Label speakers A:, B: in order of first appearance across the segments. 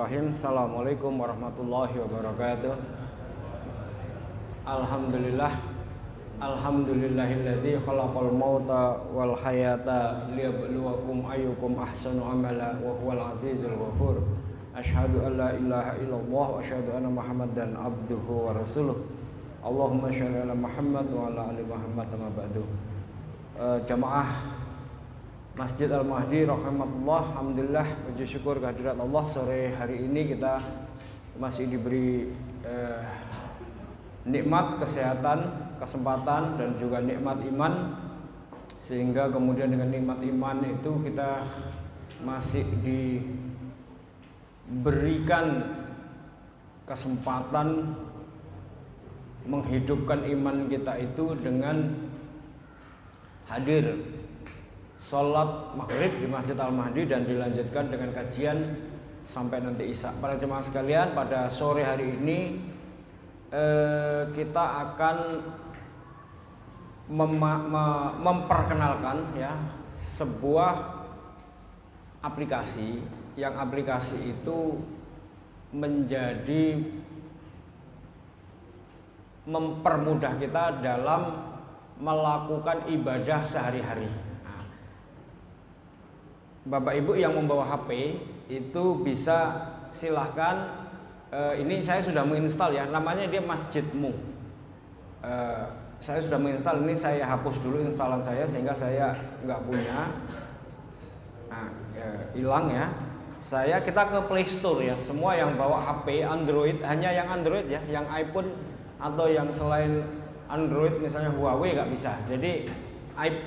A: Bismillahirrahmanirrahim. Assalamualaikum warahmatullahi wabarakatuh. Alhamdulillahilladzi khalaqal mauta wal hayata liyabluwakum ayyukum ahsanu amala wa huwal azizul ghafur. Asyhadu an la ilaha illallah wa asyhadu anna Muhammadan abduhu wa rasuluh. Allahumma shalli ala Muhammad wa ala ali Muhammad amma ba'du. Jamaah Masjid Al-Mahdi rahimahullah, alhamdulillah, puji syukur kehadirat Allah, sore hari ini kita masih diberi nikmat kesehatan, kesempatan dan juga nikmat iman, sehingga kemudian dengan nikmat iman itu kita masih diberikan kesempatan menghidupkan iman kita itu dengan hadir sholat maghrib di Masjid Al-Mahdi dan dilanjutkan dengan kajian sampai nanti Isya. Para jemaah sekalian, pada sore hari ini kita akan memperkenalkan ya sebuah aplikasi yang aplikasi itu menjadi mempermudah kita dalam melakukan ibadah sehari-hari. Bapak Ibu yang membawa HP itu bisa silahkan, ini saya sudah menginstal ya, namanya dia Masjidmu. Saya sudah menginstal, ini saya hapus dulu instalan saya sehingga saya nggak punya, hilang ya. Kita ke Play Store ya, semua yang bawa HP Android, hanya yang Android ya, yang iPhone atau yang selain Android misalnya Huawei nggak bisa. Jadi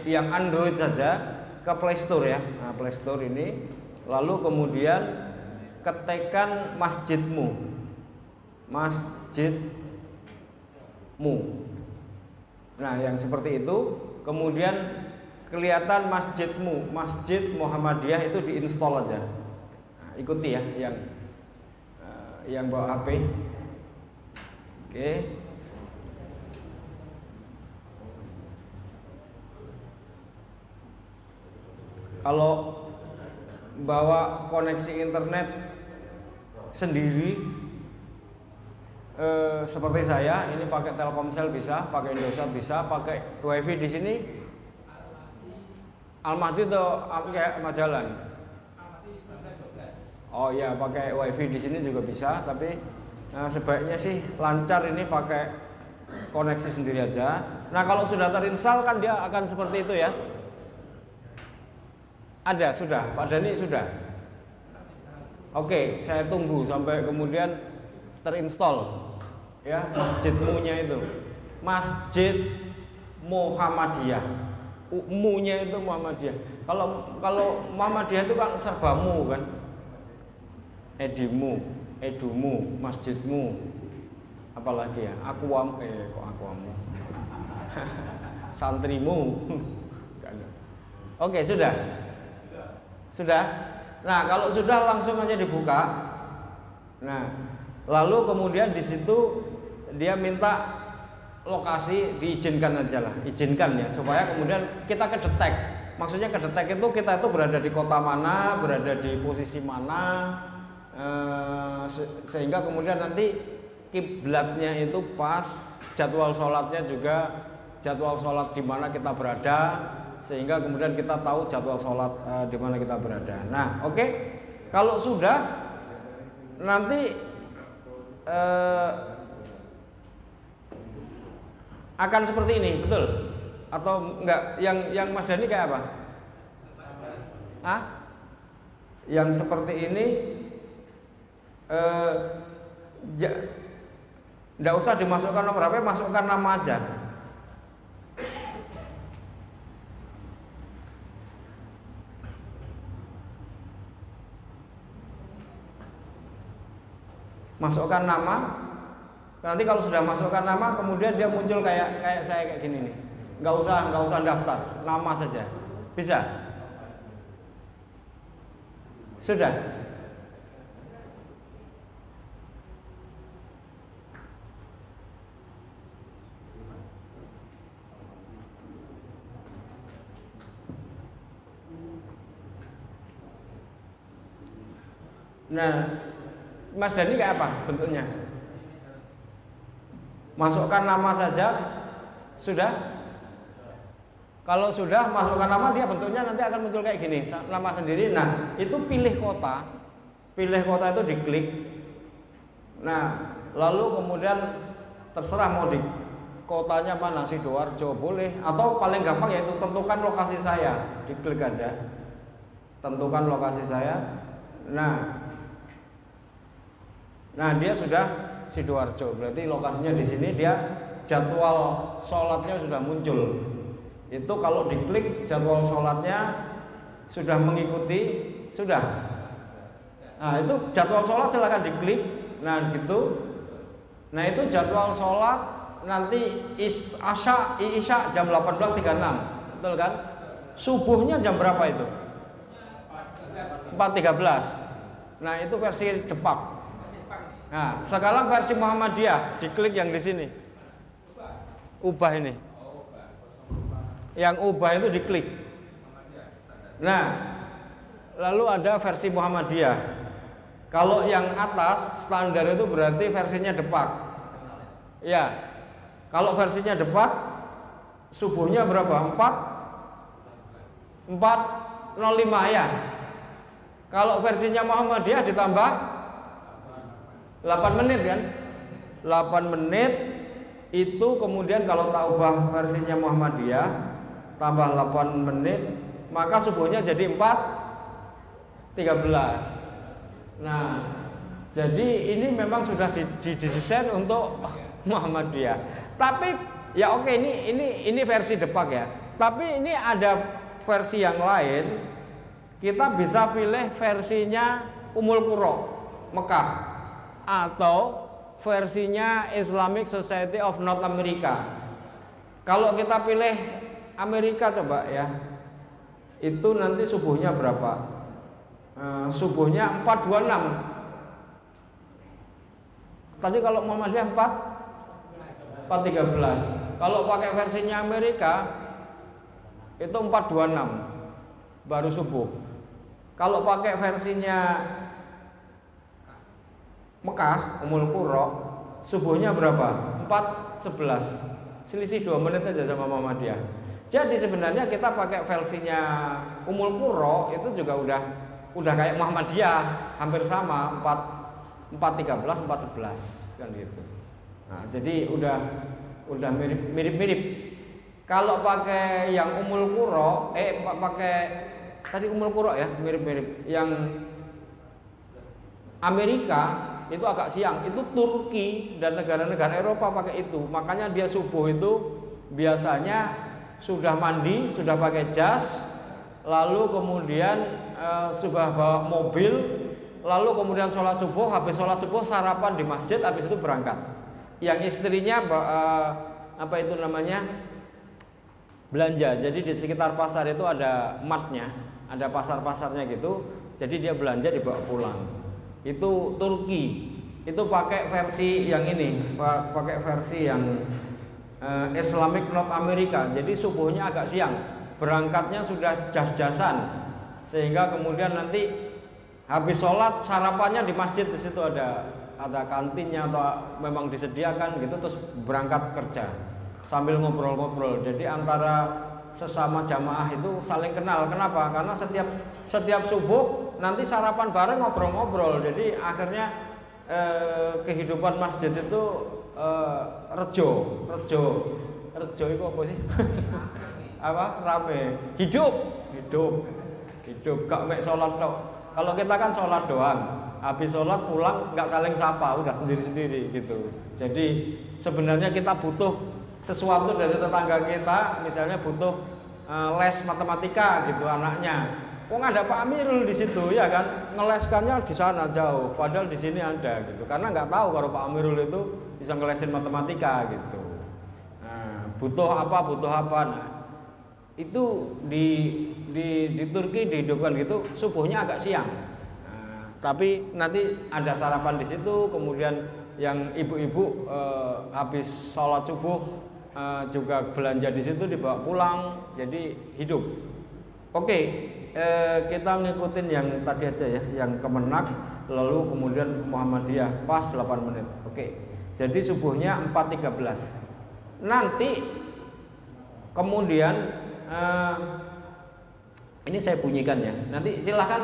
A: yang Android saja ke Play Store ya. Nah, Play Store ini, lalu kemudian ketikkan Masjidmu. Nah, yang seperti itu, kemudian kelihatan Masjidmu, Masjid Muhammadiyah, itu diinstal aja. Nah, ikuti ya yang bawa HP. Oke. Kalau bawa koneksi internet sendiri seperti saya, ini pakai Telkomsel bisa, pakai Indosat bisa, pakai WiFi di sini. Al-Mahdi atau pakai Majalan? Oh iya, pakai WiFi di sini juga bisa, tapi sebaiknya sih lancar ini pakai koneksi sendiri aja. Nah, kalau sudah terinstall kan dia akan seperti itu ya. Ada, sudah, Pak Dani sudah. Oke, saya tunggu sampai kemudian terinstall ya Masjidmu-nya itu. Masjid Muhammadiyah. Mu-nya itu Muhammadiyah. Kalau Muhammadiyah itu kan serbamu kan. Edimu, edumu, masjidmu. Apalagi ya? Kok akuamu. Santrimu. Oke, sudah. Sudah. Nah, kalau sudah langsung aja dibuka. Nah, lalu kemudian di situ dia minta lokasi, diizinkan aja lah, izinkan ya, supaya kemudian kita kedetek. Maksudnya kedetek itu kita itu berada di kota mana, berada di posisi mana, sehingga kemudian nanti kiblatnya itu pas, jadwal sholatnya juga jadwal sholat di mana kita berada, sehingga kemudian kita tahu jadwal sholat di mana kita berada. Nah, oke. Kalau sudah, nanti akan seperti ini, betul? Atau enggak? Yang Mas Dani kayak apa? Yang seperti ini, enggak usah dimasukkan nomor HP, masukkan nama aja. Masukkan nama. Nanti kalau sudah masukkan nama, kemudian dia muncul kayak saya kayak gini nih. Nggak usah daftar, nama saja. Bisa? Sudah? Nah, Mas Dani kayak apa bentuknya? Masukkan nama saja sudah. Kalau sudah masukkan nama, dia bentuknya nanti akan muncul kayak gini, nama sendiri. Nah, itu pilih kota. Pilih kota itu diklik. Nah, lalu kemudian terserah mau di kotanya mana, Sidoarjo boleh, atau paling gampang yaitu tentukan lokasi saya, diklik aja. Tentukan lokasi saya. Nah, dia sudah Sidoarjo. Berarti lokasinya di sini, dia jadwal sholatnya sudah muncul. Itu kalau diklik jadwal sholatnya sudah mengikuti, sudah. Nah, itu jadwal sholat silahkan diklik. Nah, gitu. Nah, itu jadwal sholat nanti isya jam 18.36, betul kan? Subuhnya jam berapa itu? 4.13. Nah, itu versi Depak. Nah, sekarang versi Muhammadiyah, diklik yang di sini. Ubah ini. Yang ubah itu diklik. Nah, lalu ada versi Muhammadiyah. Kalau yang atas standar itu berarti versinya Depak. Ya. Kalau versinya Depak subuhnya berapa? 4:05 ya. Kalau versinya Muhammadiyah ditambah 8 menit kan? 8 menit itu kemudian kalau tak ubah versinya Muhammadiyah tambah 8 menit, maka subuhnya jadi 4:13. Nah, jadi ini memang sudah didesain untuk Muhammadiyah. Tapi ya oke, ini versi Depak ya. Tapi ini ada versi yang lain. Kita bisa pilih versinya Ummul Qura Mekah atau versinya Islamic Society of North America. Kalau kita pilih Amerika coba ya, itu nanti subuhnya berapa? Subuhnya 4:26. Tadi kalau Muhammadiyah 4:13. Kalau pakai versinya Amerika itu 4:26 baru subuh. Kalau pakai versinya Mekah, Ummul Qura, subuhnya berapa? 4:11. Selisih 2 menit aja sama Muhammadiyah. Jadi sebenarnya kita pakai versinya Ummul Qura itu juga udah kayak Muhammadiyah, hampir sama, 4:13, 4:11 kan gitu. Nah, jadi udah mirip-mirip. Kalau pakai yang Ummul Qura, pakai tadi Ummul Qura ya, mirip-mirip. Yang Amerika itu agak siang, itu Turki dan negara-negara Eropa pakai itu. Makanya dia subuh itu biasanya sudah mandi, sudah pakai jas, lalu kemudian sudah bawa mobil, lalu kemudian sholat subuh, habis sholat subuh sarapan di masjid, habis itu berangkat. Yang istrinya apa itu namanya, belanja. Jadi di sekitar pasar itu ada matnya, ada pasar-pasarnya gitu. Jadi dia belanja dibawa pulang. Itu Turki, itu pakai versi yang ini, pakai versi yang Islamic North America. Jadi subuhnya agak siang, berangkatnya sudah jas-jasan, sehingga kemudian nanti habis sholat sarapannya di masjid, di situ ada kantinnya atau memang disediakan gitu, terus berangkat kerja sambil ngobrol-ngobrol. Jadi antara sesama jamaah itu saling kenal. Kenapa? Karena setiap subuh nanti sarapan bareng, ngobrol-ngobrol. Jadi akhirnya kehidupan masjid itu rejo itu apa sih? Apa? Rame, hidup, gak mek sholat tok. Kalau kita kan sholat doang, habis sholat pulang nggak saling sapa, udah sendiri-sendiri gitu. Jadi sebenarnya kita butuh sesuatu dari tetangga kita, misalnya butuh les matematika gitu anaknya. Kok nggak ada Pak Amirul di situ ya kan? Ngeleskannya di sana jauh, padahal di sini ada gitu. Karena nggak tahu kalau Pak Amirul itu bisa ngelesin matematika gitu. Nah, butuh apa? Nah, itu di Turki dihidupkan gitu, subuhnya agak siang. Nah, tapi nanti ada sarapan di situ, kemudian yang ibu-ibu habis sholat subuh juga belanja di situ dibawa pulang, jadi hidup. Oke, kita ngikutin yang tadi aja ya, yang Kemenak. lalu kemudian Muhammadiyah pas 8 menit. Oke. Jadi subuhnya 4.13. Nanti kemudian ini saya bunyikan ya. Nanti silahkan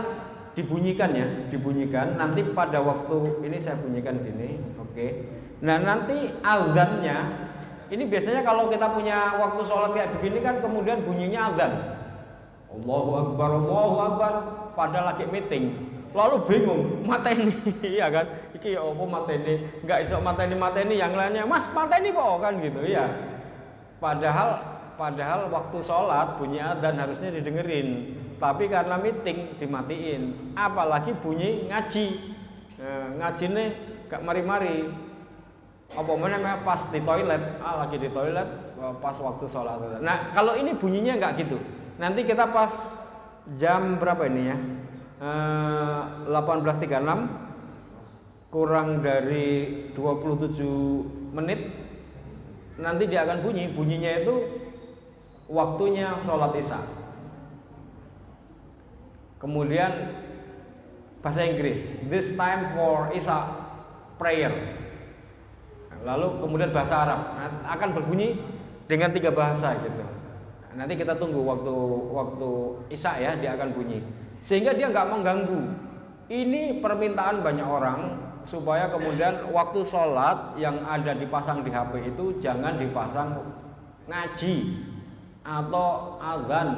A: dibunyikan ya, dibunyikan. Nanti pada waktu ini saya bunyikan gini. Oke. Nah, nanti azannya ini biasanya kalau kita punya waktu sholat kayak begini kan kemudian bunyinya azan. Allahu Akbar, pada lagi meeting. Lalu bingung, mateni, iya kan? Iki ya apa mateni? Enggak iso mateni yang lainnya. Mas, mateni kok kan gitu ya. Padahal waktu sholat bunyi adzan harusnya didengerin. Tapi karena meeting dimatiin. Apalagi bunyi ngaji. Ngajine gak mari-mari. Apa meneh pas di toilet, lagi di toilet pas waktu sholat. Nah, kalau ini bunyinya enggak gitu. Nanti kita pas jam berapa ini ya? 18.36 kurang dari 27 menit nanti dia akan bunyinya itu waktunya sholat isya. Kemudian bahasa Inggris, this time for isya prayer. Lalu kemudian bahasa Arab, akan berbunyi dengan 3 bahasa gitu. Nanti kita tunggu waktu isya ya, dia akan bunyi. Sehingga dia nggak mengganggu. Ini permintaan banyak orang supaya kemudian waktu sholat yang ada dipasang di HP itu jangan dipasang ngaji atau azan,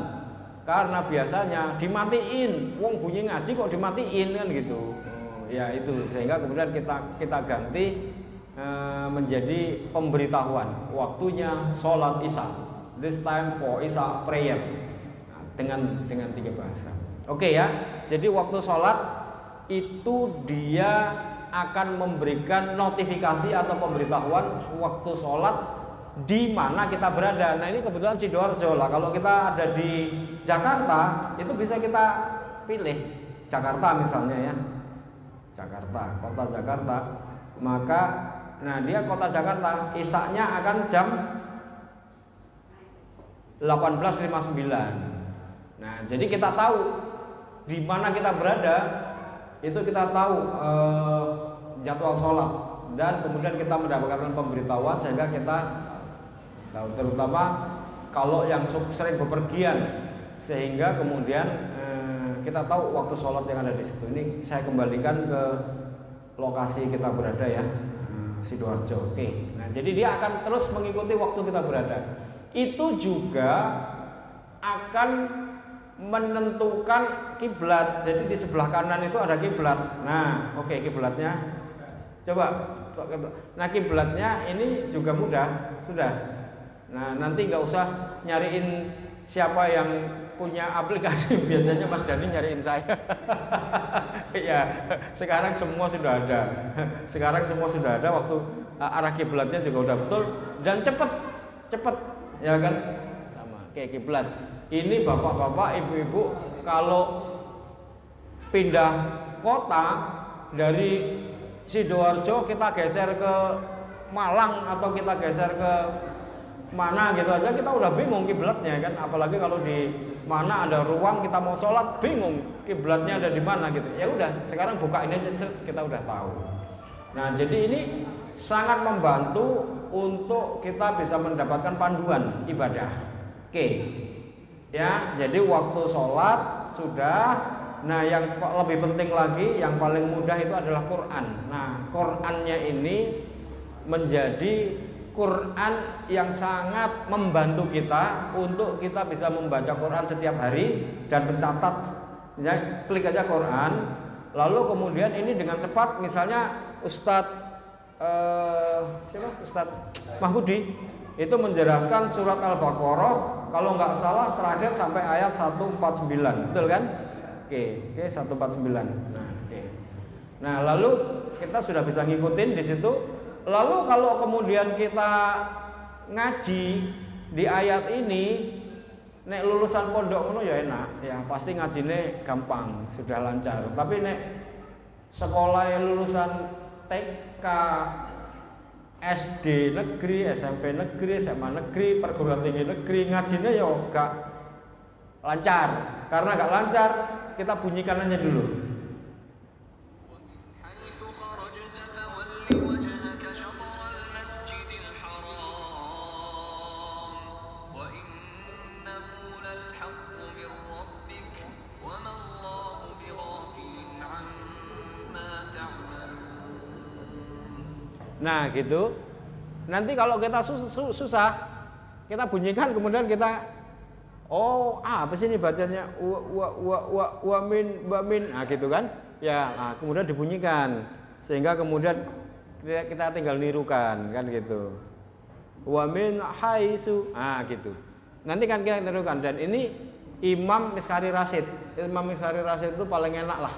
A: karena biasanya dimatiin. Wong bunyi ngaji kok dimatiin kan gitu. Ya itu, sehingga kemudian kita ganti menjadi pemberitahuan waktunya sholat isya. This time for isya prayer dengan 3 bahasa. Oke ya, jadi waktu sholat itu dia akan memberikan notifikasi atau pemberitahuan waktu sholat di mana kita berada. Nah ini kebetulan Sidoarjo lah. Kalau kita ada di Jakarta itu bisa kita pilih Jakarta misalnya ya, Jakarta, kota Jakarta. Maka, nah dia kota Jakarta, isya-nya akan jam 18.59. Nah jadi kita tahu di mana kita berada, itu kita tahu jadwal sholat dan kemudian kita mendapatkan pemberitahuan sehingga kita tahu, terutama kalau yang sering bepergian, sehingga kemudian kita tahu waktu sholat yang ada di situ. Ini saya kembalikan ke lokasi kita berada ya, Sidoarjo. Oke. Nah jadi dia akan terus mengikuti waktu kita berada. Itu juga akan menentukan kiblat. Jadi di sebelah kanan itu ada kiblat. Nah, oke, kiblatnya. Coba. Nah, kiblatnya ini juga mudah, sudah. Nah, nanti nggak usah nyariin siapa yang punya aplikasi. Biasanya Mas Dani nyariin saya. Ya, sekarang semua sudah ada. Sekarang semua sudah ada. Waktu arah kiblatnya juga udah betul dan cepet, ya kan? Sama kayak kiblat. Ini bapak-bapak, ibu-ibu kalau pindah kota dari Sidoarjo kita geser ke Malang atau kita geser ke mana gitu aja kita udah bingung kiblatnya kan, apalagi kalau di mana ada ruang kita mau sholat bingung kiblatnya ada di mana gitu. Ya udah, sekarang buka ini aja kita udah tahu. Nah, jadi ini sangat membantu untuk kita bisa mendapatkan panduan ibadah. Oke. Ya, jadi waktu sholat sudah. Nah, yang lebih penting lagi, yang paling mudah itu adalah Quran. Nah, Qurannya ini menjadi Quran yang sangat membantu kita untuk kita bisa membaca Quran setiap hari dan mencatat. Misalnya, klik aja Quran, lalu kemudian ini dengan cepat, misalnya Ustadz Mahmudi itu menjelaskan surat Al-Baqarah kalau nggak salah terakhir sampai ayat 149, betul kan? Oke, 149. Nah, oke. Nah, lalu kita sudah bisa ngikutin di situ. Lalu kalau kemudian kita ngaji di ayat ini, nek lulusan pondok ngono ya enak, ya pasti ngajine gampang, sudah lancar. Tapi nek sekolah yang lulusan TK, SD negeri, SMP negeri, SMA negeri, perguruan tinggi negeri, ngajinya ya gak lancar. Karena gak lancar, kita bunyikan aja dulu. Nah gitu. Nanti kalau kita susah, kita bunyikan kemudian kita apa sih ini bacanya wa min, nah gitu kan? Ya, nah, kemudian dibunyikan sehingga kemudian kita tinggal nirukan kan gitu. Wa min haitsu, nah gitu. Nanti kan kita nirukan dan ini Imam Miskari Rasyid. Imam Miskari Rasyid itu paling enak lah.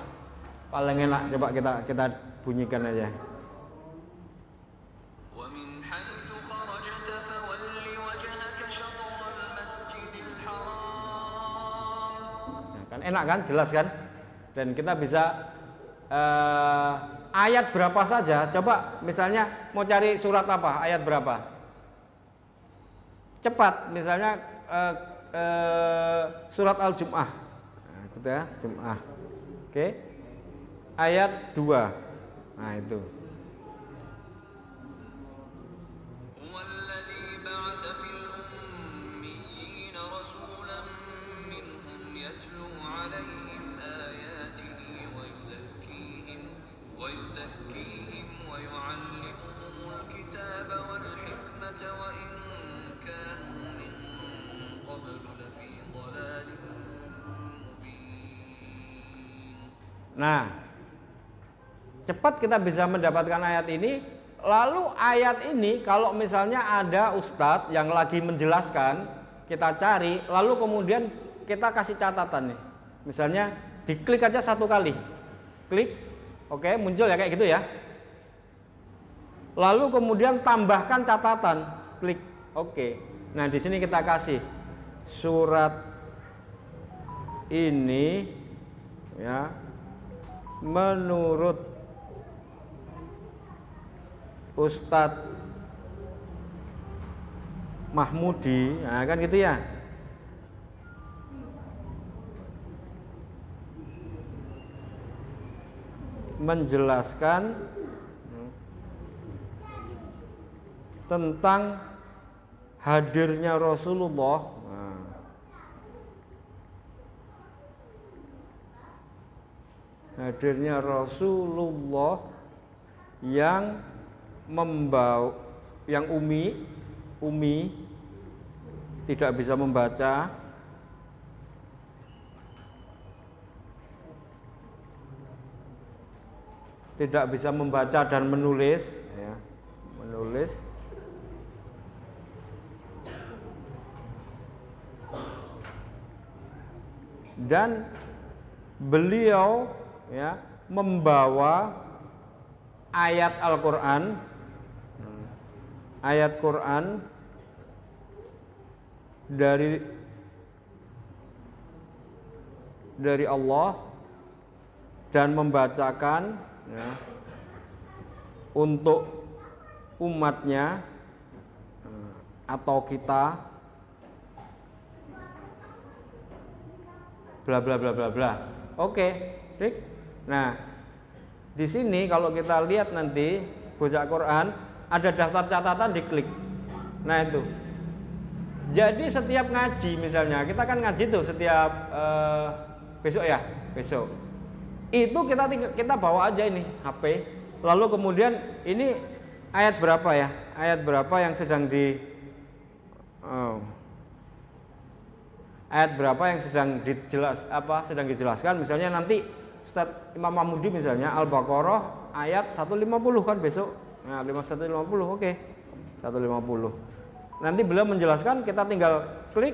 A: Paling enak, coba kita bunyikan aja. Kan enak kan, jelas kan, dan kita bisa ayat berapa saja. Coba misalnya mau cari surat apa, ayat berapa, cepat misalnya surat Al-Jum'ah, nah, gitu ya, Jum'ah, oke, ayat 2, nah itu. Nah, cepat kita bisa mendapatkan ayat ini. Lalu ayat ini kalau misalnya ada ustadz yang lagi menjelaskan, kita cari, lalu kemudian kita kasih catatan nih. Misalnya diklik aja 1 kali, klik, oke, muncul ya kayak gitu ya. Lalu kemudian tambahkan catatan, klik, oke. Nah di sini kita kasih surat ini ya, menurut Ustadz Mahmudi, nah kan gitu ya. Menjelaskan tentang hadirnya Rasulullah. Nah, hadirnya Rasulullah yang membawa, yang umi tidak bisa membaca, tidak bisa membaca dan menulis ya, menulis, dan beliau ya membawa ayat Al-Quran, ayat Quran dari Allah dan membacakan ya, untuk umatnya atau kita, bla bla bla bla bla. Oke, Rik. Nah, di sini kalau kita lihat nanti bacaan Quran ada daftar catatan, diklik. Nah itu. Jadi setiap ngaji misalnya, kita kan ngaji tuh setiap besok ya, besok. Itu kita bawa aja ini HP. Lalu kemudian ini ayat berapa ya? Ayat berapa yang sedang ayat berapa yang sedang dijelaskan, misalnya nanti Ustadz Imam Mahmudi misalnya Al-Baqarah ayat 150 kan besok. Nah, 150, oke. 150. Nanti beliau menjelaskan, kita tinggal klik,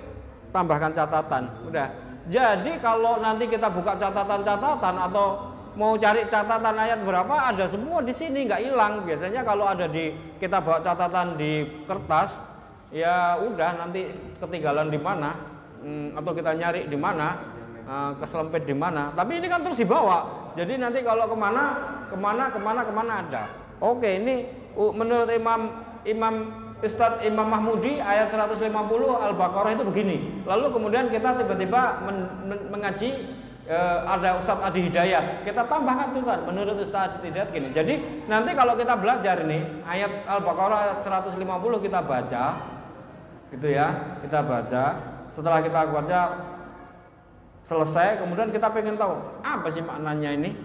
A: tambahkan catatan. Udah. Jadi kalau nanti kita buka catatan-catatan atau mau cari catatan ayat berapa, ada semua di sini, nggak hilang. Biasanya kalau ada kita bawa catatan di kertas, ya udah nanti ketinggalan di mana, atau kita nyari di mana, keselempit di mana. Tapi ini kan terus dibawa. Jadi nanti kalau kemana ada. Oke, ini menurut Imam Ustadz Imam Mahmudi ayat 150 Al-Baqarah itu begini. Lalu kemudian kita tiba-tiba mengaji ada Ustadz Adi Hidayat, kita tambahkan tulisan menurut Ustadz Adi Hidayat gini. Jadi nanti kalau kita belajar nih ayat Al-Baqarah 150 kita baca, gitu ya, kita baca. Setelah kita baca selesai, kemudian kita pengen tahu apa sih maknanya ini,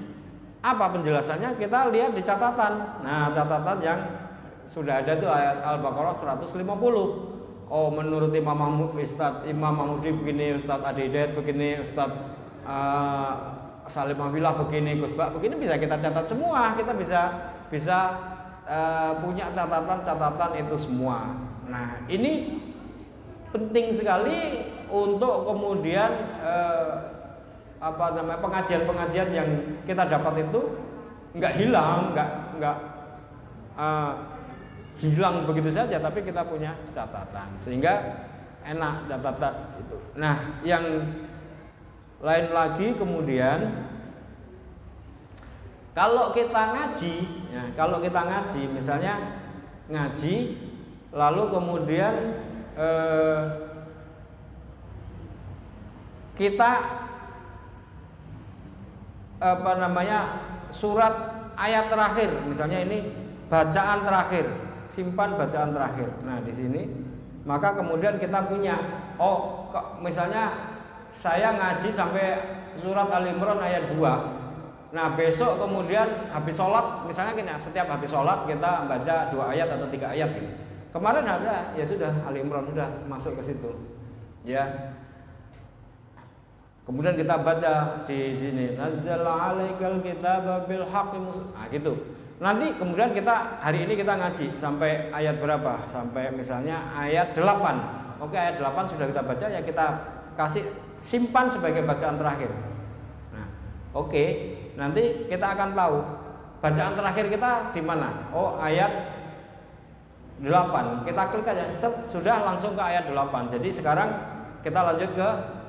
A: apa penjelasannya, kita lihat di catatan. Nah, catatan yang sudah ada tuh ayat Al-Baqarah 150. Oh, menurut Imam Mahmudi begini, Ustadz Adi Hidayat begini, Ustadz Salim Mafilah begini, Gus Bak begini, bisa kita catat semua. Kita bisa punya catatan itu semua. Nah, ini penting sekali untuk kemudian pengajian-pengajian yang kita dapat itu nggak hilang, nggak hilang begitu saja, tapi kita punya catatan sehingga enak catatan itu. Nah, yang lain lagi kemudian kalau kita ngaji, ya, misalnya ngaji, lalu kemudian kita surat ayat terakhir, misalnya ini bacaan terakhir, simpan bacaan terakhir. Nah, di sini maka kemudian kita punya, misalnya saya ngaji sampai surat Al-Imran ayat 2. Nah, besok kemudian habis sholat, misalnya gini, setiap habis sholat kita baca 2 ayat atau 3 ayat gitu. Kemarin ada, ya sudah Al-Imran sudah masuk ke situ. Ya. Kemudian kita baca di sini, nazzala 'alaikal kitaba bil haqqi. Nah, gitu. Nanti kemudian kita hari ini kita ngaji sampai ayat berapa? Sampai misalnya ayat 8. Oke, ayat 8 sudah kita baca, ya kita kasih simpan sebagai bacaan terakhir. Nah, oke, nanti kita akan tahu bacaan terakhir kita di mana. Oh, ayat 8. Kita klik aja, sudah langsung ke ayat 8. Jadi sekarang kita lanjut ke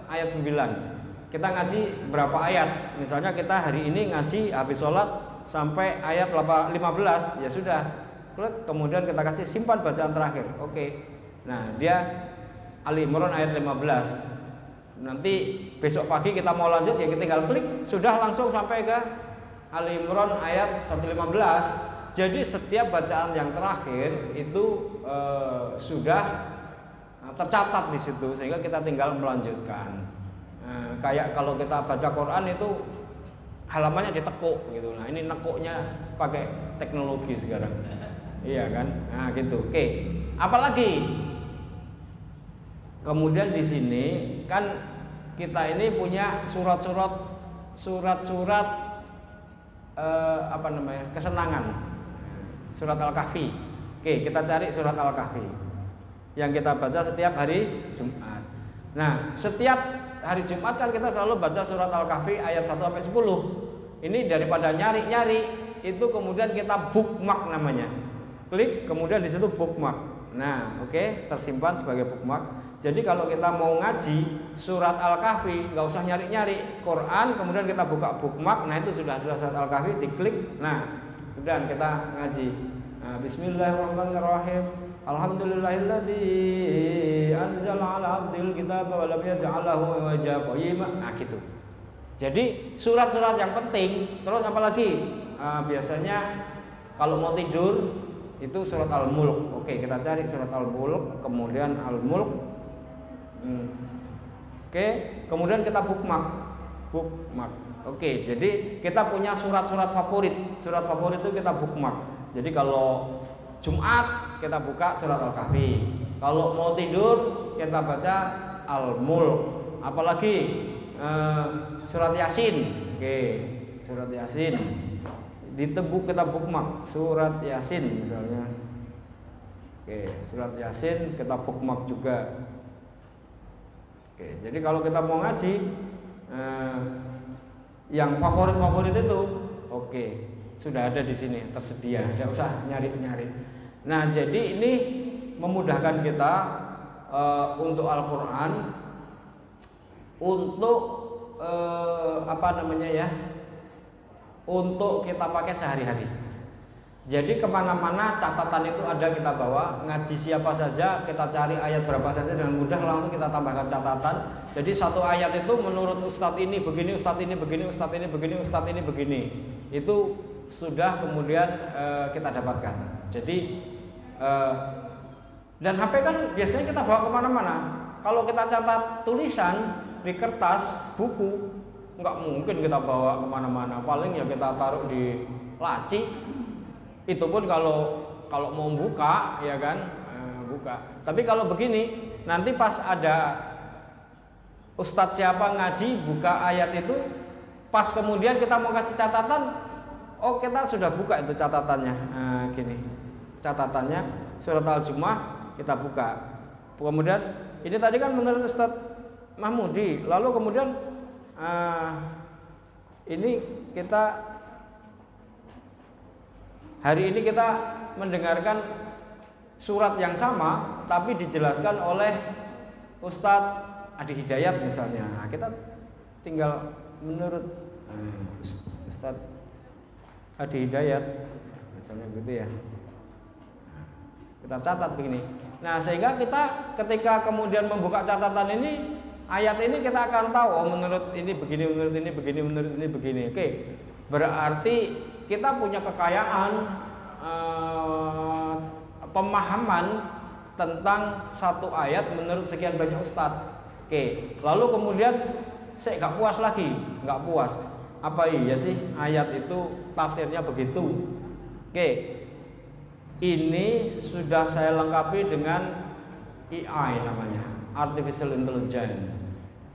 A: ayat 9. Kita ngaji berapa ayat? Misalnya kita hari ini ngaji habis sholat sampai ayat 15, ya sudah. Klik, kemudian kita kasih simpan bacaan terakhir. Oke. Nah, dia Ali Imran ayat 15. Nanti besok pagi kita mau lanjut, ya kita tinggal klik, sudah langsung sampai ke Ali Imran ayat 115. Jadi setiap bacaan yang terakhir itu sudah tercatat di situ, sehingga kita tinggal melanjutkan. Kayak kalau kita baca Quran itu halamannya ditekuk gitu. Nah, ini nekuknya pakai teknologi sekarang. Iya kan? Nah, gitu. Oke. Apalagi kemudian di sini kan kita ini punya surat-surat kesenangan. Surat Al-Kahfi. Oke, kita cari surat Al-Kahfi yang kita baca setiap hari Jumat. Nah, setiap hari Jumat kan kita selalu baca surat Al-Kahfi ayat 1 sampai 10. Ini daripada nyari-nyari, itu kemudian kita bookmark namanya. Klik, kemudian di situ bookmark. Nah, oke, tersimpan sebagai bookmark. Jadi kalau kita mau ngaji surat Al-Kahfi, nggak usah nyari-nyari Quran, kemudian kita buka bookmark. Nah, itu sudah surat Al-Kahfi, diklik. Nah, kemudian kita ngaji. Nah, Bismillahirrahmanirrahim. Alhamdulillahilladzi anzala 'ala 'abdil kitaba wa lam yaj'al lahu iwaja qayyima. Nah, gitu. Jadi surat-surat yang penting. Terus apalagi? Biasanya kalau mau tidur itu surat Al-Mulk. Oke, kita cari surat Al-Mulk, kemudian Al-Mulk. Oke, kemudian kita bookmark. Oke, jadi kita punya surat-surat favorit. Surat favorit itu kita bookmark. Jadi kalau Jumat kita buka surat Al-Kahfi. Kalau mau tidur kita baca Al-Mulk. Apalagi surat Yasin. Oke, surat Yasin. Ditebuk kita bookmark surat Yasin misalnya. Oke, surat Yasin kita bookmark juga. Oke, jadi kalau kita mau ngaji yang favorit itu, oke, sudah ada di sini tersedia, tidak usah nyari-nyari. Nah, jadi ini memudahkan kita untuk Al-Quran, untuk untuk kita pakai sehari-hari. Jadi kemana-mana catatan itu ada kita bawa. Ngaji siapa saja kita cari ayat berapa saja dengan mudah langsung kita tambahkan catatan. Jadi satu ayat itu menurut ustadz ini begini, ustadz ini begini, ustadz ini begini, ustadz ini begini. Itu sudah kemudian kita dapatkan. Jadi dan HP kan biasanya kita bawa kemana-mana. Kalau kita catat tulisan di kertas buku, nggak mungkin kita bawa kemana-mana. Paling ya kita taruh di laci. Itu pun kalau mau buka, ya kan, buka. Tapi kalau begini, nanti pas ada ustadz siapa ngaji buka ayat itu, pas kemudian kita mau kasih catatan, oh kita sudah buka itu catatannya. Gini, catatannya surat Al-Jumu'ah kita buka. Kemudian ini tadi kan menurut Ustadz Mahmudi, lalu kemudian ini kita hari ini kita mendengarkan surat yang sama tapi dijelaskan oleh Ustadz Adi Hidayat misalnya. Nah, kita tinggal menurut Ustadz Adi Hidayat misalnya gitu ya. Kita catat begini. Nah, sehingga kita ketika kemudian membuka catatan ini, ayat ini kita akan tahu oh menurut ini begini, menurut ini begini, menurut ini begini. Oke. Berarti kita punya kekayaan pemahaman tentang satu ayat menurut sekian banyak ustadz. Oke, lalu kemudian saya nggak puas lagi, nggak puas. Apa iya sih ayat itu tafsirnya begitu? Oke, ini sudah saya lengkapi dengan AI namanya, Artificial Intelligence.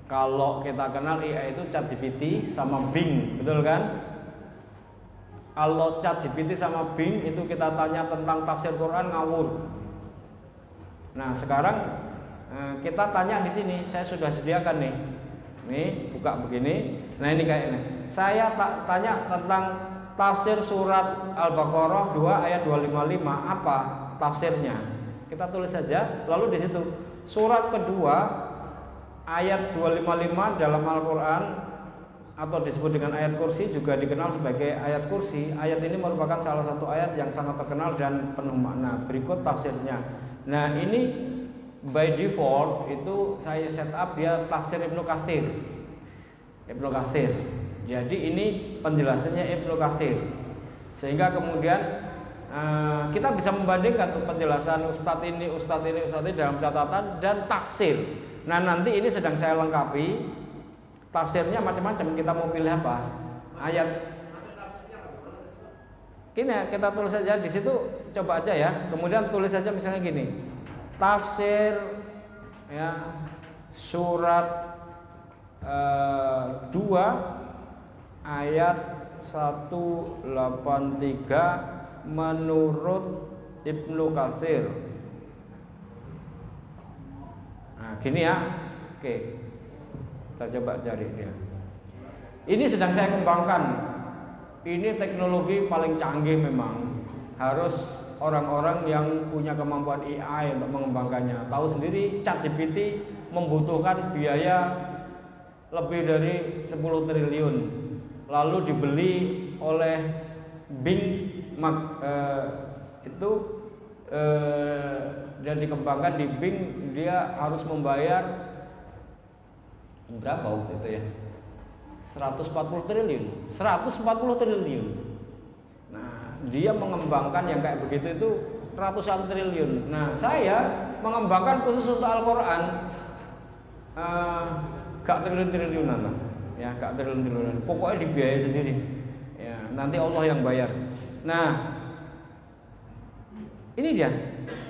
A: Kalau kita kenal AI itu ChatGPT sama Bing, betul kan? Kalau ChatGPT sama Bing itu kita tanya tentang tafsir Quran ngawur. Nah sekarang kita tanya di sini, saya sudah sediakan nih. Nih buka begini. Nah ini kayak ini. Saya tanya tentang tafsir surat Al-Baqarah 2 ayat 255 apa tafsirnya? Kita tulis saja. Lalu di situ surat kedua ayat 255 dalam Al-Quran atau disebut dengan ayat kursi juga dikenal sebagai ayat kursi. Ayat ini merupakan salah satu ayat yang sangat terkenal dan penuh makna. Berikut tafsirnya. Nah ini by default itu saya set up dia tafsir Ibnu Katsir. Ibnu Katsir. Jadi ini penjelasannya Ibnu Katsir. Sehingga kemudian kita bisa membandingkan tuh penjelasan ustadz ini dalam catatan dan tafsir. Nah nanti ini sedang saya lengkapi. Tafsirnya macam-macam, kita mau pilih apa? Ayat. Gini ya, kita tulis saja di situ, coba aja ya. Kemudian tulis saja misalnya gini. Tafsir ya surat 2 ayat 183 menurut Ibnu Katsir. Nah, gini ya. Oke. Kita coba cari dia. Ini sedang saya kembangkan. Ini teknologi paling canggih memang. Harus orang-orang yang punya kemampuan AI untuk mengembangkannya. Tahu sendiri ChatGPT membutuhkan biaya lebih dari 10 triliun. Lalu dibeli oleh Bing dan dikembangkan di Bing, dia harus membayar berapa waktu itu ya? 140 triliun. Nah, dia mengembangkan yang kayak begitu itu ratusan triliun. Nah, saya mengembangkan khusus untuk Al-Qur'an gak triliun-triliunan lah. Ya, gak triliun-triliunan. Pokoknya dibiayai sendiri. Ya, nanti Allah yang bayar. Nah, ini dia.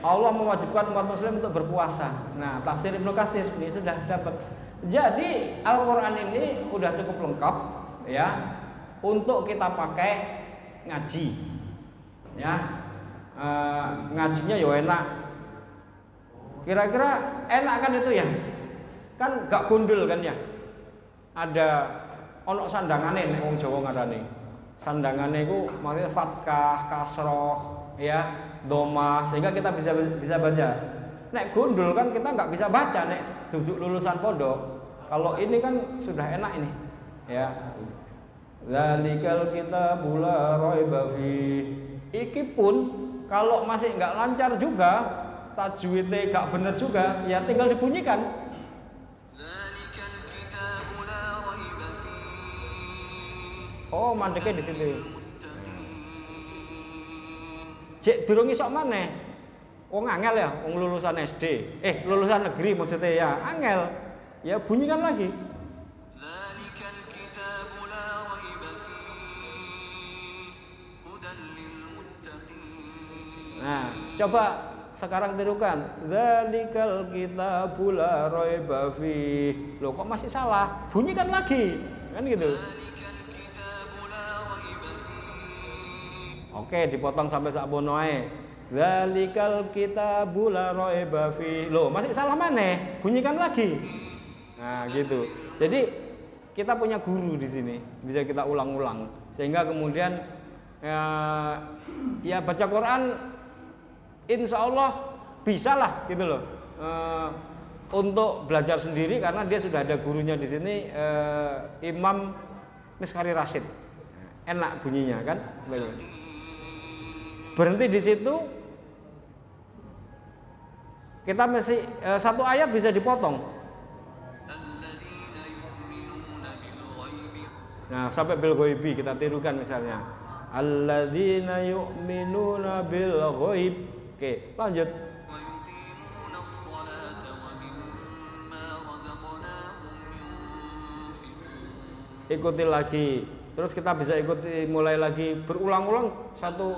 A: Allah mewajibkan umat muslim untuk berpuasa. Nah, tafsir Ibnu Katsir ini sudah dapat. Jadi Al-Quran ini udah cukup lengkap ya untuk kita pakai ngaji ya. Ngajinya ya enak. Kira-kira enak kan itu ya? Kan gak gundul kan ya? Ada ono sandangane nek wong Jawa ngarani. Sandangane iku maksudnya fathah, kasroh ya, dhamma sehingga kita bisa baca. Nek gundul kan kita nggak bisa baca nek duduk lulusan pondok. Kalau ini kan sudah enak ini, ya. Dzalikal kitabul la raiba fi. Iki pun kalau masih nggak lancar juga, tajwidnya nggak bener juga, ya tinggal dibunyikan. Oh, mandeknya di situ. Cek durung isok maneh. Wong angel ya, wong lulusan SD. Lulusan negeri maksudnya ya, angel. Ya bunyikan lagi. Nah, coba sekarang tirukan. Dzalikal kitabul la raiba fih. Loh, kok masih salah? Bunyikan lagi. Kan gitu. Oke, dipotong sampai sakmono ae. Dzalikal kitabul la raiba fih. Loh, masih salah maneh? Bunyikan lagi. Nah, gitu. Jadi kita punya guru di sini, bisa kita ulang-ulang sehingga kemudian ya baca Quran insya Allah bisa lah gitu loh, untuk belajar sendiri karena dia sudah ada gurunya di sini, Imam Miskari Rashid. Enak bunyinya kan? Berhenti di situ, kita masih satu ayat bisa dipotong. Nah, sampai bil ghaibi kita tirukan misalnya. Alladzina yu'minuna bil ghaib. Oke, lanjut. Ikuti lagi. Terus kita bisa ikuti mulai lagi berulang-ulang satu.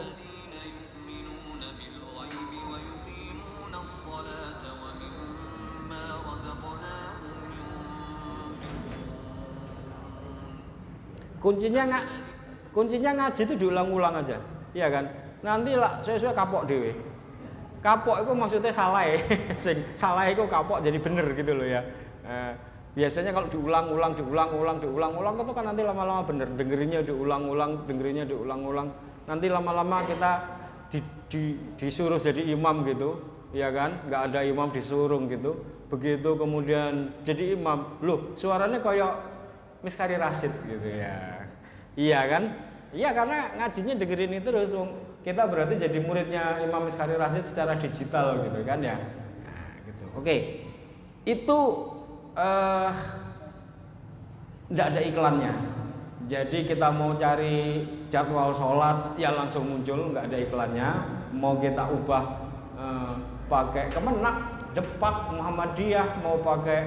A: Kuncinya ngaji itu diulang-ulang aja, iya kan? Nanti lah sesuai kapok dewe. Kapok itu maksudnya salah ya, salah itu kapok jadi bener gitu loh ya. Biasanya kalau diulang-ulang itu kan nanti lama-lama bener. Dengerinnya diulang-ulang. Nanti lama-lama kita disuruh jadi imam gitu, ya kan? Nggak ada imam disuruh gitu. Begitu kemudian jadi imam, loh suaranya kayak Miskari Rashid gitu ya. Iya kan? Iya karena ngajinya dengerin itu terus. Kita berarti jadi muridnya Imam Miskari Rashid secara digital gitu kan ya. Nah, gitu. Oke. Itu enggak ada iklannya. Jadi kita mau cari jadwal sholat ya langsung muncul, enggak ada iklannya. Mau kita ubah pakai Kemenak, Depak, Muhammadiyah, mau pakai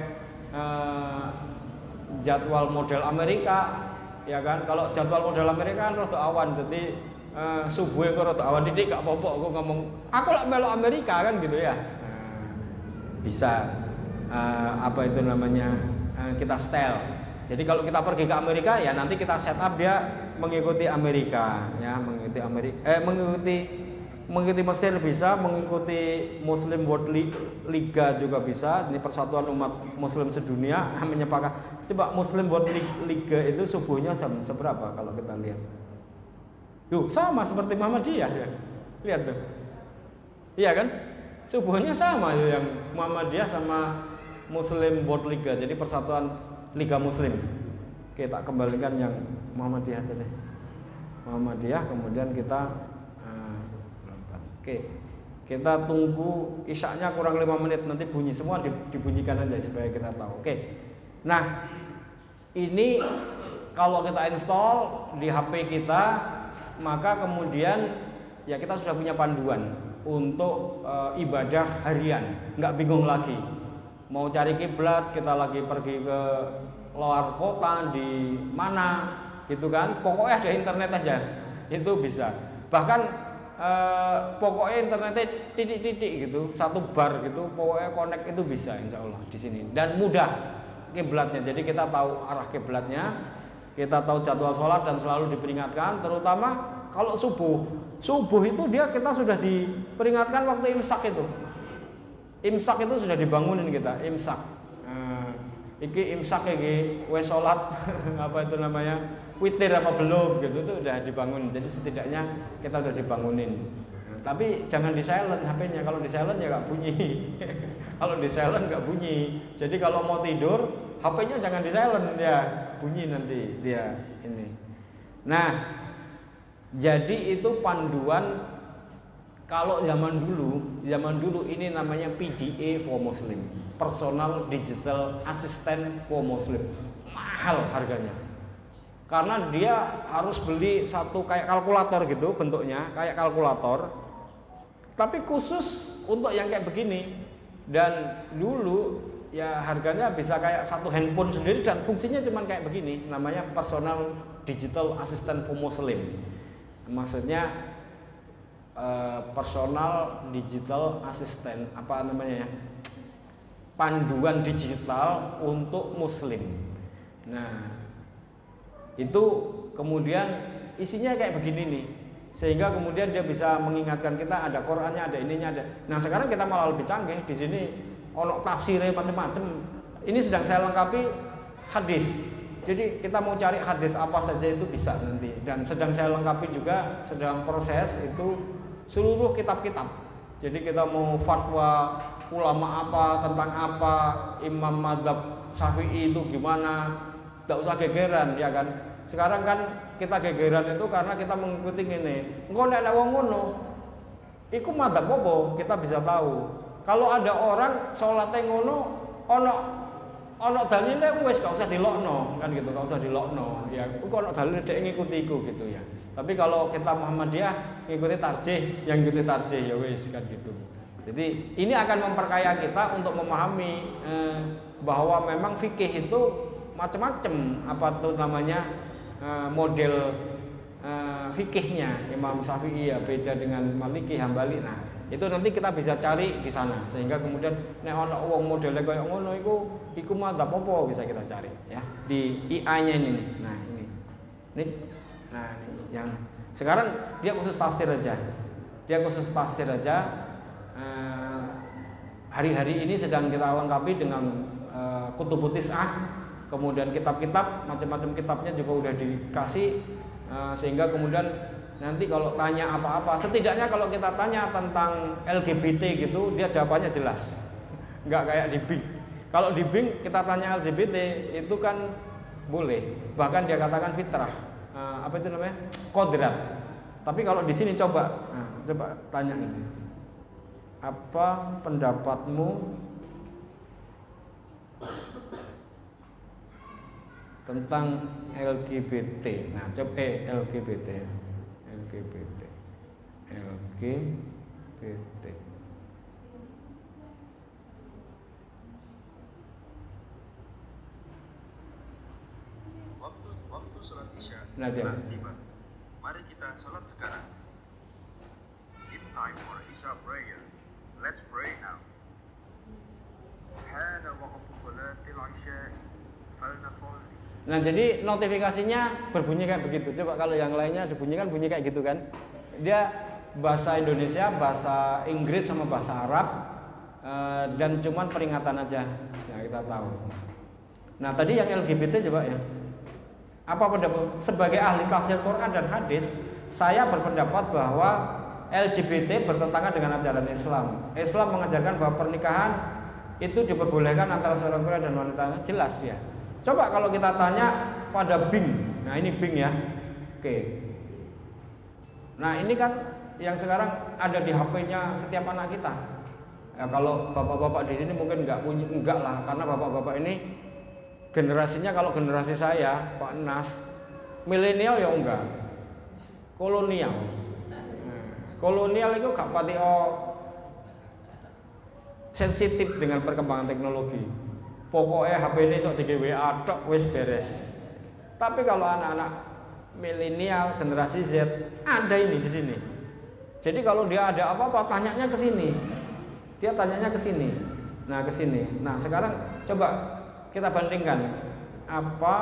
A: jadwal model Amerika, ya kan? Kalau jadwal model Amerika kan rada awan, jadi subuh kok rada awan didik gak apa-apa aku ngomong, aku lak melo Amerika kan gitu ya. Bisa apa itu namanya? Kita style. Jadi kalau kita pergi ke Amerika ya nanti kita set up dia mengikuti Amerika, ya, mengikuti Mesir bisa, mengikuti Muslim World Liga juga bisa. Ini persatuan umat Muslim sedunia menyepakat. Coba Muslim World Liga itu subuhnya seberapa kalau kita lihat? Tuh sama seperti Muhammadiyah ya. Lihat tuh. Iya kan? Subuhnya sama ya, yang Muhammadiyah sama Muslim World Liga. Jadi persatuan Liga Muslim. Oke, tak kembalikan yang Muhammadiyah tadi. Muhammadiyah kemudian kita oke, kita tunggu isyaknya kurang 5 menit, nanti bunyi semua dibunyikan aja supaya kita tahu. Oke, nah ini kalau kita install di HP kita, maka kemudian ya kita sudah punya panduan untuk ibadah harian, nggak bingung lagi. Mau cari kiblat, kita lagi pergi ke luar kota di mana, gitu kan? Pokoknya ada internet aja, itu bisa. Bahkan pokoknya internetnya titik-titik gitu, satu bar gitu, pokoknya connect itu bisa insya Allah di sini dan mudah kiblatnya. Jadi kita tahu arah kiblatnya, kita tahu jadwal sholat dan selalu diperingatkan. Terutama kalau subuh itu kita sudah diperingatkan waktu imsak itu. Imsak itu sudah dibangunin kita, imsak. Iki imsak iki wes sholat apa itu namanya? Witir apa belum gitu tuh udah dibangun. Jadi setidaknya kita udah dibangunin. Tapi jangan di silent HP-nya. Kalau di silent ya nggak bunyi. Kalau di silent nggak bunyi. Jadi kalau mau tidur HP-nya jangan di silent ya, bunyi nanti dia ini. Nah, Jadi itu panduan. Kalau zaman dulu ini namanya PDA for Muslim, Personal Digital Assistant for Muslim. Mahal harganya. Karena dia harus beli satu kayak kalkulator gitu bentuknya, kayak kalkulator. Tapi khusus untuk yang kayak begini. Dan dulu ya harganya bisa kayak satu handphone sendiri dan fungsinya cuma kayak begini, namanya Personal Digital Assistant for Muslim. Maksudnya personal digital assistant, apa namanya ya, panduan digital untuk muslim. Nah itu kemudian isinya kayak begini nih, sehingga kemudian dia bisa mengingatkan kita ada Qurannya, ada ininya, ada. Nah sekarang kita malah lebih canggih, di sini ono tafsirnya macam-macam. Ini sedang saya lengkapi hadis. Jadi kita mau cari hadis apa saja itu bisa nanti, dan sedang saya lengkapi juga, sedang proses itu seluruh kitab-kitab. Jadi kita mau fatwa ulama apa, tentang apa, Imam Madzhab Syafi'i itu gimana, tidak usah gegeran ya kan. Sekarang kan kita gegeran itu karena kita mengikuti ini. Engko nek wong ngono iku madzhab apa kita bisa tahu. Kalau ada orang salate ngono ono dalile wis gak usah dilokno kan gitu, gak usah dilokno ya. Kok ono dalile dhek ngikuti iku gitu ya. Tapi kalau kita Muhammadiyah ngikuti tarjih, yang ngikuti tarjih ya wis kan gitu. Jadi ini akan memperkaya kita untuk memahami bahwa memang fikih itu macam-macam, apa tuh namanya model fikihnya. Imam Syafi'i ya beda dengan Maliki, Hambali. Nah, itu nanti kita bisa cari di sana, sehingga kemudian nek ana wong modele koyo ngono iku madzhab apa bisa kita cari ya di IA-nya ini nih. Nah, ini. Nah, ini yang sekarang dia khusus tafsir aja. Hari-hari ini sedang kita lengkapi dengan Kutubut Tis'ah, kemudian kitab-kitab, macam-macam kitabnya juga udah dikasih, sehingga kemudian nanti kalau tanya apa-apa, setidaknya kalau kita tanya tentang LGBT gitu, dia jawabannya jelas, nggak kayak di Bing. Kalau di Bing kita tanya LGBT itu kan boleh, bahkan dia katakan fitrah, apa itu namanya, kodrat. Tapi kalau di sini coba tanya ini, apa pendapatmu tentang LGBT? Nah, coba LGBT.
B: Waktu sholat isya
A: Nah,
B: telah tiba. Mari kita sholat sekarang. It's time for Isya prayer. Let's pray now. Hana waqtu sholatil isya falnasolli.
A: Nah, jadi notifikasinya berbunyi kayak begitu. Coba kalau yang lainnya dibunyikan bunyi kayak gitu kan. Dia bahasa Indonesia, bahasa Inggris sama bahasa Arab, dan cuman peringatan aja. Ya, kita tahu. Nah, tadi yang LGBT coba ya. Apa pendapat sebagai ahli tafsir Quran dan hadis, saya berpendapat bahwa LGBT bertentangan dengan ajaran Islam. Islam mengajarkan bahwa pernikahan itu diperbolehkan antara seorang pria dan wanita. Jelas dia. Coba kalau kita tanya pada Bing. Nah, ini Bing ya. Oke. Nah, ini kan yang sekarang ada di HP-nya setiap anak kita. Ya, kalau bapak-bapak di sini mungkin enggak lah, karena bapak-bapak ini generasinya, kalau generasi saya, Pak Nas, milenial ya enggak. Kolonial. Kolonial itu gak pati sensitif dengan perkembangan teknologi. Pokoknya HP ini sok di WA tok wis beres. Tapi kalau anak-anak milenial generasi Z ada ini di sini. Jadi kalau dia ada apa-apa tanyanya ke sini. Dia tanyanya ke sini. Nah, ke sini. Nah, sekarang coba kita bandingkan apa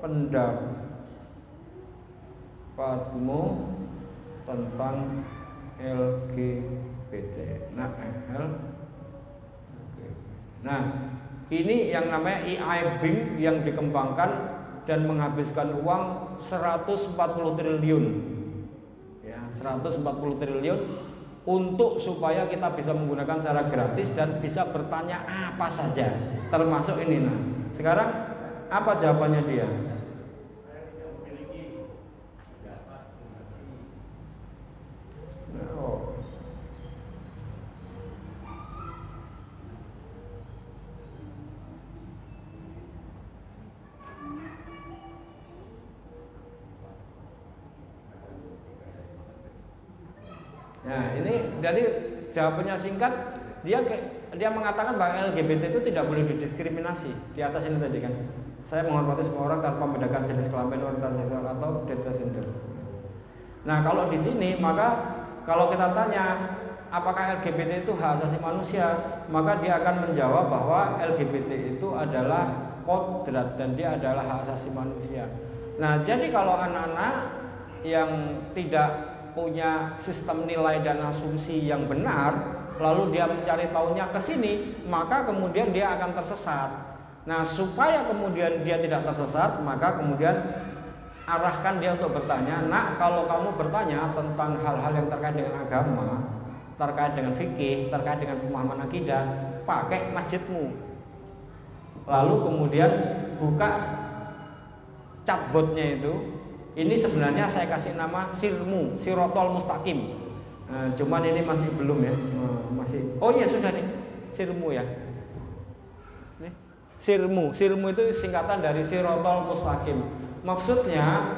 A: pendapatmu tentang LGBT. Nah, ini yang namanya AI Bing yang dikembangkan dan menghabiskan uang 140 triliun. Ya, 140 triliun untuk supaya kita bisa menggunakan secara gratis dan bisa bertanya apa saja, termasuk ini. Nah, sekarang apa jawabannya dia? Nah, ini jadi jawabannya singkat, dia mengatakan bahwa LGBT itu tidak boleh didiskriminasi. Di atas ini tadi kan. Saya menghormati semua orang tanpa membedakan jenis kelamin, orientasi seksual atau gender. Nah, kalau di sini maka kalau kita tanya apakah LGBT itu hak asasi manusia, maka dia akan menjawab bahwa LGBT itu adalah kodrat dan dia adalah hak asasi manusia. Nah, jadi kalau anak-anak yang tidak punya sistem nilai dan asumsi yang benar, lalu dia mencari tahunya ke sini, maka kemudian dia akan tersesat. Nah, supaya kemudian dia tidak tersesat, maka kemudian arahkan dia untuk bertanya. Nak, kalau kamu bertanya tentang hal-hal yang terkait dengan agama, terkait dengan fikih, terkait dengan pemahaman akidah, pakai masjidmu. Lalu kemudian buka chatbotnya itu. Ini sebenarnya saya kasih nama Sirmu, Sirotol Mustaqim. Cuman ini masih belum ya, masih. Oh iya sudah nih, Sirmu ya. Nih, Sirmu itu singkatan dari Sirotol Mustaqim. Maksudnya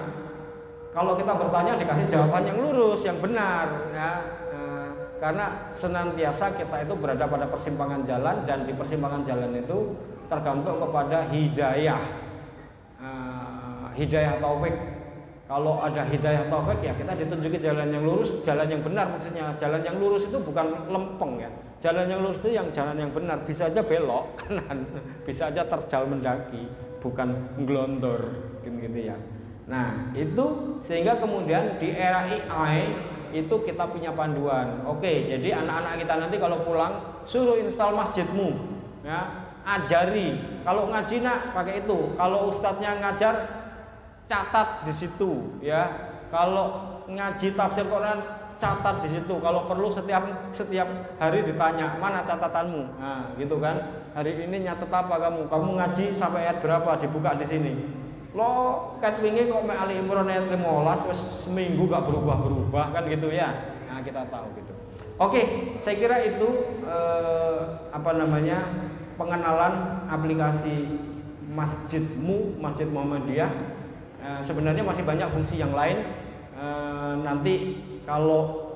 A: kalau kita bertanya dikasih jawaban yang lurus, yang benar, ya. Karena senantiasa kita itu berada pada persimpangan jalan dan di persimpangan jalan itu tergantung kepada hidayah, hidayah taufik. Kalau ada hidayah taufik ya kita ditunjuki jalan yang lurus, jalan yang benar maksudnya. Jalan yang lurus itu bukan lempeng ya. Jalan yang lurus itu yang jalan yang benar. Bisa aja belok kanan, bisa aja terjal mendaki, bukan ngelontor gitu ya. Nah, itu sehingga kemudian di era AI itu kita punya panduan. Oke, jadi anak-anak kita nanti kalau pulang suruh install masjidmu ya, ajari. Kalau ngaji nak pakai itu. Kalau ustadznya ngajar catat di situ ya. Kalau ngaji tafsir Quran catat di situ. Kalau perlu setiap hari ditanya, mana catatanmu? Nah, gitu kan. Hari ini nyatet apa kamu? Kamu ngaji sampai ayat berapa? Dibuka di sini. Lo kat wingi kok Ali Imran ayat 15 wis seminggu gak berubah-berubah kan gitu ya. Nah, kita tahu gitu. Oke, saya kira itu pengenalan aplikasi Masjidmu, Masjid Muhammadiyah. Sebenarnya masih banyak fungsi yang lain. Nanti kalau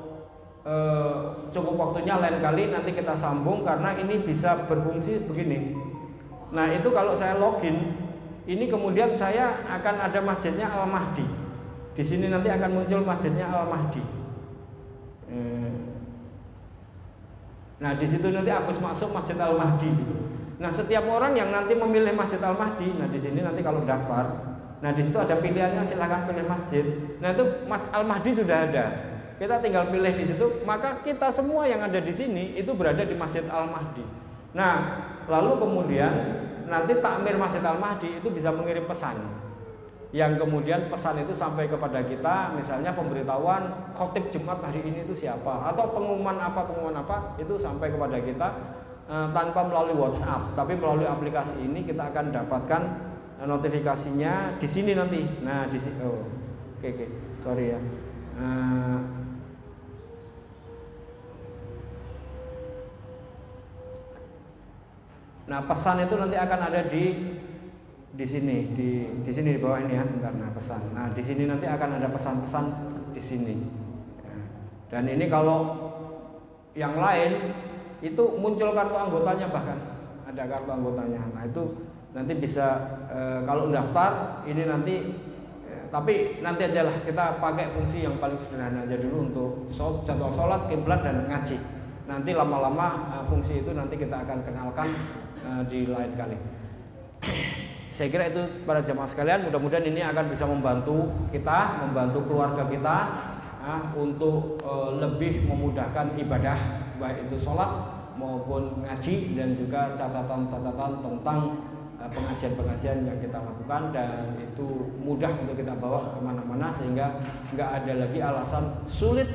A: cukup waktunya lain kali nanti kita sambung karena ini bisa berfungsi begini. Nah, itu kalau saya login ini kemudian saya akan ada masjidnya Al-Mahdi. Di sini nanti akan muncul masjidnya Al-Mahdi. Nah, di situ nanti Agus masuk Masjid Al-Mahdi gitu. Nah, setiap orang yang nanti memilih Masjid Al-Mahdi, nah di sini nanti kalau daftar, nah di situ ada pilihannya, silahkan pilih masjid. Nah, itu Mas Al-Mahdi sudah ada. Kita tinggal pilih di situ, maka kita semua yang ada di sini itu berada di Masjid Al-Mahdi. Nah, lalu kemudian nanti takmir Masjid Al-Mahdi itu bisa mengirim pesan, yang kemudian pesan itu sampai kepada kita, misalnya pemberitahuan khotib Jumat hari ini itu siapa, atau pengumuman apa itu sampai kepada kita tanpa melalui WhatsApp, tapi melalui aplikasi ini kita akan dapatkan notifikasinya di sini nanti. Nah, di sini. Oh, oke, sorry ya. Nah, pesan itu nanti akan ada di sini, di sini di bawah ini ya, bentar. Nah, pesan. Nah, di sini nanti akan ada pesan-pesan di sini. Dan ini kalau yang lain itu muncul kartu anggotanya, bahkan ada kartu anggotanya. Nah, itu nanti bisa kalau daftar ini nanti, tapi nanti ajalah kita pakai fungsi yang paling sederhana aja dulu untuk jadwal sholat, kiblat dan ngaji. Nanti lama-lama fungsi itu nanti kita akan kenalkan di lain kali. Saya kira itu para jamaah sekalian, mudah-mudahan ini akan bisa membantu kita, membantu keluarga kita untuk lebih memudahkan ibadah, baik itu sholat maupun ngaji, dan juga catatan-catatan tentang pengajian-pengajian yang kita lakukan, dan itu mudah untuk kita bawa kemana-mana sehingga nggak ada lagi alasan sulit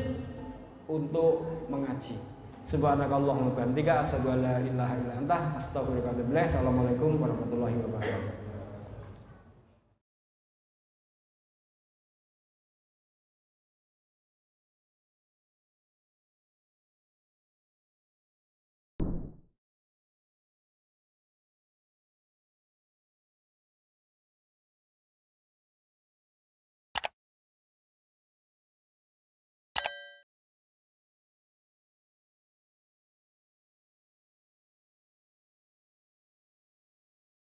A: untuk mengaji. Subhanakallahumma wa bihamdika asyhadu an la ilaha illa anta astaghfiruka wa atubu ilaik. Assalamualaikum warahmatullahi wabarakatuh.